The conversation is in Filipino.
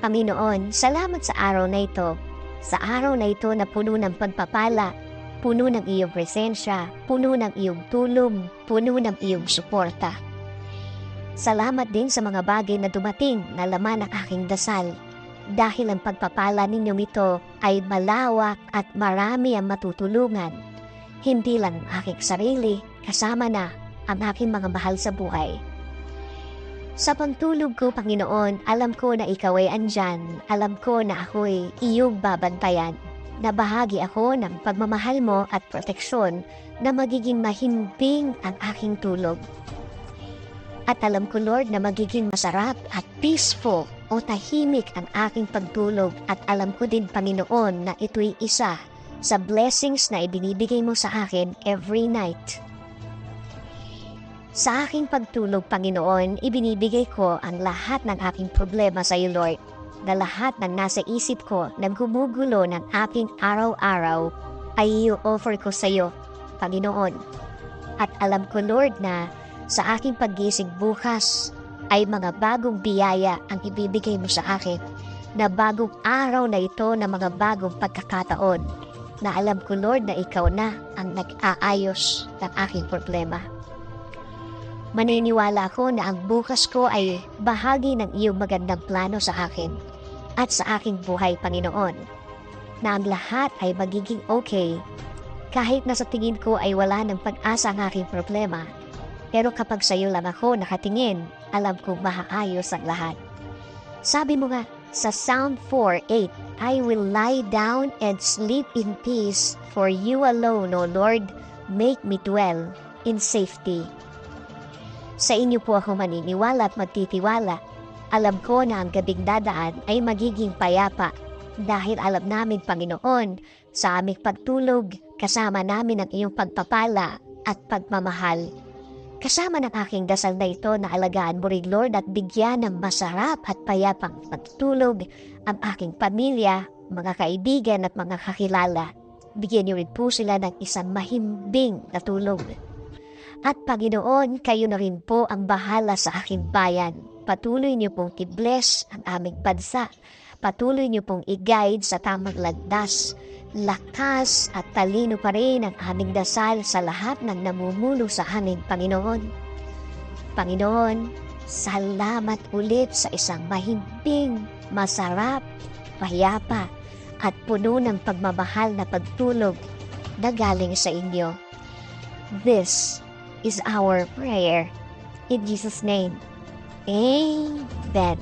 Panginoon, salamat sa araw na ito. Sa araw na ito na puno ng pagpapala, puno ng iyong presensya, puno ng iyong tulong, puno ng iyong suporta. Salamat din sa mga bagay na dumating na laman ng aking dasal. Dahil ang pagpapala ninyong ito ay malawak at marami ang matutulungan. Hindi lang ang aking sarili, kasama na ang aking mga mahal sa buhay. Sa pagtulog ko, Panginoon, alam ko na ikaw ay andyan. Alam ko na ako'y iyong babantayan. Na bahagi ako ng pagmamahal mo at proteksyon na magiging mahimbing ang aking tulog. At alam ko, Lord, na magiging masarap at peaceful o tahimik ang aking pagtulog. At alam ko din, Panginoon, na ito'y isa sa blessings na ibinibigay mo sa akin every night. Sa aking pagtulog, Panginoon, ibinibigay ko ang lahat ng aking problema sa iyo, Lord. Na lahat ng nasa isip ko na gumugulo ng aking araw-araw ay i-offer ko sa iyo, Panginoon. At alam ko, Lord, na sa aking paggising bukas ay mga bagong biyaya ang ibibigay mo sa akin. Na bagong araw na ito na mga bagong pagkakataon. Na alam ko, Lord, na ikaw na ang nag-aayos ng aking problema. Maniniwala ako na ang bukas ko ay bahagi ng iyong magandang plano sa akin at sa aking buhay, Panginoon. Na ang lahat ay magiging okay kahit na sa tingin ko ay wala ng pag-asa ang aking problema. Pero kapag sa iyo lang ako nakatingin, alam kong maayos ang lahat. Sabi mo nga sa Psalm 4:8, I will lie down and sleep in peace, for you alone, O Lord, make me dwell in safety. Sa inyo po ako maniniwala at magtitiwala. Alam ko na ang gabing dadaan ay magiging payapa dahil alam namin, Panginoon, sa aming pagtulog, kasama namin ang iyong pagpapala at pagmamahal. Kasama ng aking dasal na ito na alagaan mo rin, Lord, at bigyan ng masarap at payapang pagtulog ang aking pamilya, mga kaibigan at mga kakilala. Bigyan niyo rin po sila ng isang mahimbing na tulog. At Panginoon, kayo na rin po ang bahala sa aking bayan. Patuloy niyo pong i-bless ang aming bansa. Patuloy niyo pong i-guide sa tamang landas. Lakas at talino pa rin ang aming dasal sa lahat ng namumulo sa amin, Panginoon. Panginoon, salamat ulit sa isang mahimbing, masarap, payapa at puno ng pagmamahal na pagtulog na galing sa inyo. This is our prayer. In Jesus' name, Amen.